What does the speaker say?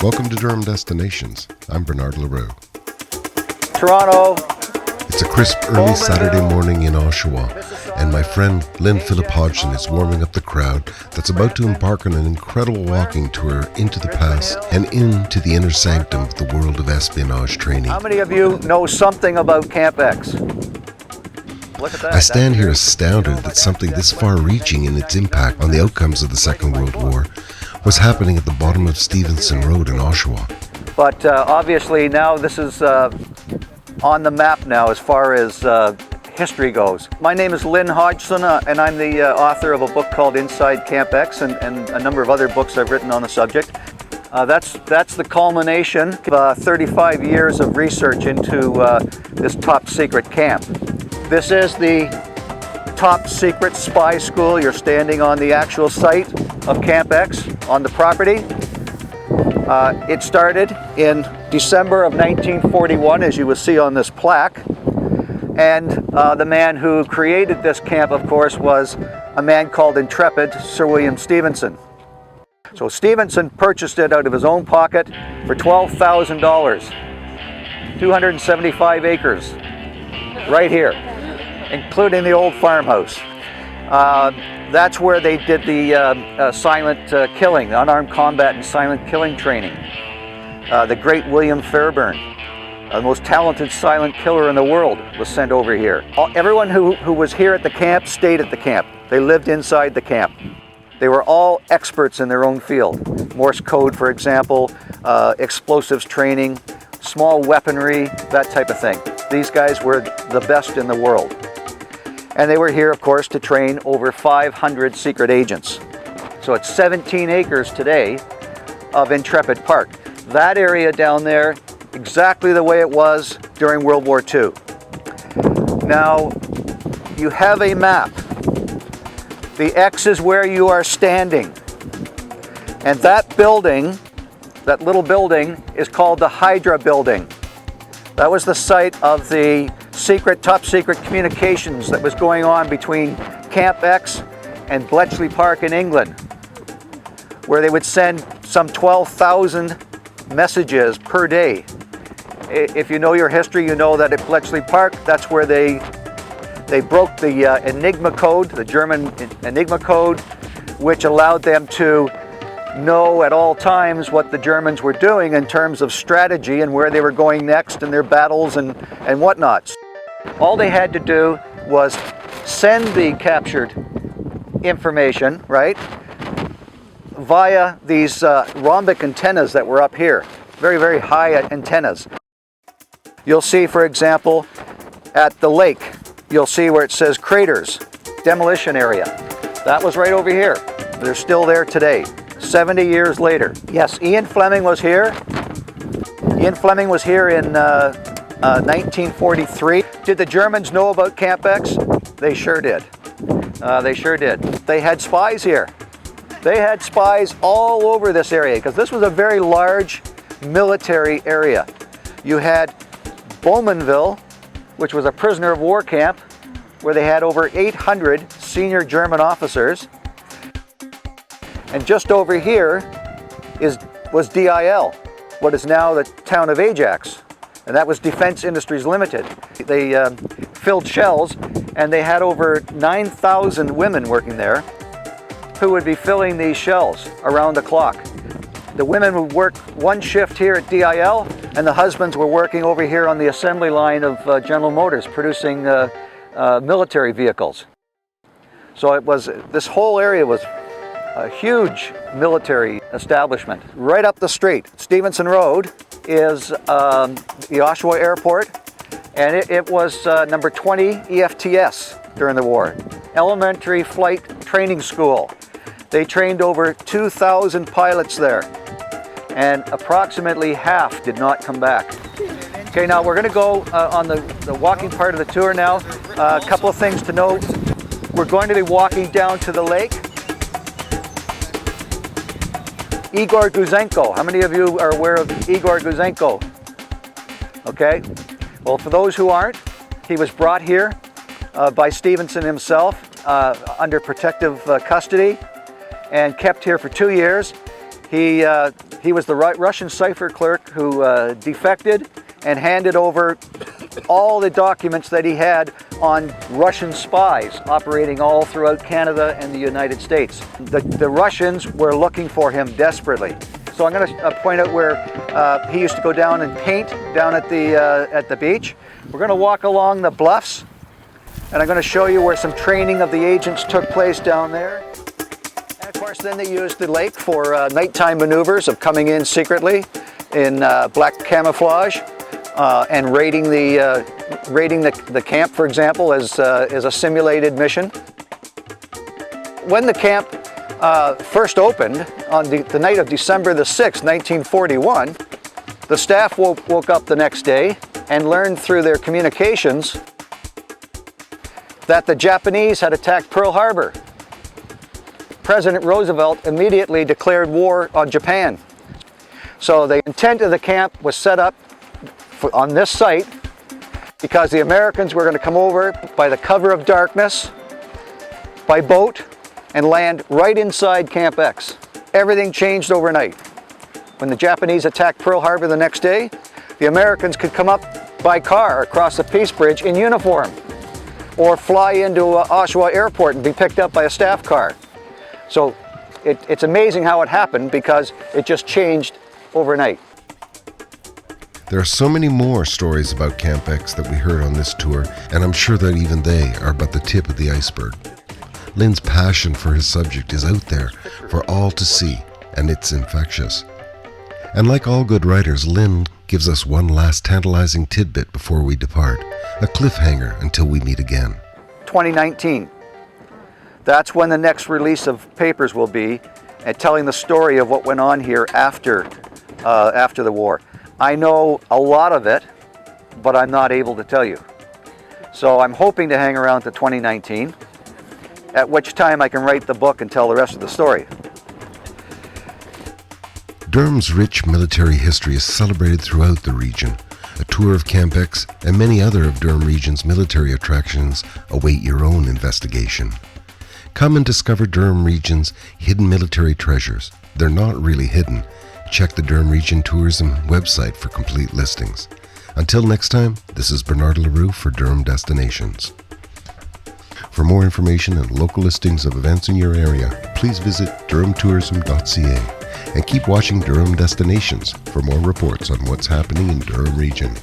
Welcome to Durham Destinations. I'm Bernard LaRue. Toronto. It's a crisp early Saturday morning in Oshawa, and my friend Lynne Phillip Hodgson is warming up the crowd that's about to embark on an incredible walking tour into the past and into the inner sanctum of the world of espionage training. How many of you know something about Camp X? Look at that. I stand here astounded that something this far-reaching in its impact on the outcomes of the Second World War was happening at the bottom of Stevenson Road in Oshawa. But obviously now this is on the map now as far as history goes. My name is Lynne Hodgson and I'm the author of a book called Inside Camp X and a number of other books I've written on the subject. That's the culmination of 35 years of research into this top secret camp. This is the top secret spy school. You're standing on the actual site of Camp X on the property. It started in December of 1941, as you will see on this plaque. And the man who created this camp, of course, was a man called Intrepid Sir William Stevenson. So Stevenson purchased it out of his own pocket for $12,000, 275 acres, right here, including the old farmhouse. That's where they did the silent killing, unarmed combat and silent killing training. The great William Fairbairn, the most talented silent killer in the world, was sent over here. Everyone who was here at the camp stayed at the camp. They lived inside the camp. They were all experts in their own field. Morse code, for example, explosives training, small weaponry, that type of thing. These guys were the best in the world. And they were here, of course, to train over 500 secret agents. So it's 17 acres today of Intrepid Park. That area down there, exactly the way it was during World War II. Now, you have a map. The X is where you are standing. And that building, that little building, is called the Hydra Building. That was the site of the top secret communications that was going on between Camp X and Bletchley Park in England, where they would send some 12,000 messages per day. If you know your history, you know that at Bletchley Park, that's where they broke the Enigma code, the German Enigma code, which allowed them to know at all times what the Germans were doing in terms of strategy and where they were going next in their battles and whatnot. All they had to do was send the captured information, right, via these rhombic antennas that were up here, very, very high antennas. You'll see, for example, at the lake, you'll see where it says craters, demolition area. That was right over here. They're still there today, 70 years later. Yes, Ian Fleming was here. Ian Fleming was here in 1943. Did the Germans know about Camp X? They sure did. They sure did. They had spies here. They had spies all over this area because this was a very large military area. You had Bowmanville, which was a prisoner of war camp, where they had over 800 senior German officers. And just over here was DIL, what is now the town of Ajax. And that was Defense Industries Limited. They filled shells, and they had over 9,000 women working there who would be filling these shells around the clock. The women would work one shift here at DIL, and the husbands were working over here on the assembly line of General Motors, producing military vehicles. So this whole area was a huge military establishment. Right up the street, Stevenson Road, is the Oshawa Airport, and it was number 20 EFTS during the war. Elementary Flight Training School. They trained over 2,000 pilots there, and approximately half did not come back. Okay, now we're going to go on the walking part of the tour now. A couple of things to note. We're going to be walking down to the lake. Igor Guzenko. How many of you are aware of Igor Guzenko? Okay. Well, for those who aren't, he was brought here by Stevenson himself under protective custody and kept here for 2 years. He He was the Russian cipher clerk who defected and handed over all the documents that he had on Russian spies operating all throughout Canada and the United States. The Russians were looking for him desperately. So I'm going to point out where he used to go down and paint down at the beach. We're going to walk along the bluffs, and I'm going to show you where some training of the agents took place down there. And of course, then they used the lake for nighttime maneuvers of coming in secretly in black camouflage and raiding the camp, for example, as a simulated mission. When the camp first opened on the night of December the 6th, 1941, the staff woke up the next day and learned through their communications that the Japanese had attacked Pearl Harbor. President Roosevelt immediately declared war on Japan. So the intent of the camp was set up on this site because the Americans were going to come over by the cover of darkness, by boat, and land right inside Camp X. Everything changed overnight. When the Japanese attacked Pearl Harbor the next day, the Americans could come up by car across the Peace Bridge in uniform, or fly into Oshawa Airport and be picked up by a staff car. So it's amazing how it happened because it just changed overnight. There are so many more stories about Camp X that we heard on this tour, and I'm sure that even they are but the tip of the iceberg. Lynne's passion for his subject is out there for all to see, and it's infectious. And like all good writers, Lynne gives us one last tantalizing tidbit before we depart, a cliffhanger until we meet again. 2019. That's when the next release of papers will be, and telling the story of what went on here after the war. I know a lot of it, but I'm not able to tell you. So I'm hoping to hang around to 2019, at which time I can write the book and tell the rest of the story. Durham's rich military history is celebrated throughout the region. A tour of Camp X and many other of Durham Region's military attractions await your own investigation. Come and discover Durham Region's hidden military treasures. They're not really hidden. Check the Durham Region Tourism website for complete listings. Until next time, this is Bernard LaRue for Durham Destinations. For more information and local listings of events in your area, please visit durhamtourism.ca and keep watching Durham Destinations for more reports on what's happening in Durham Region.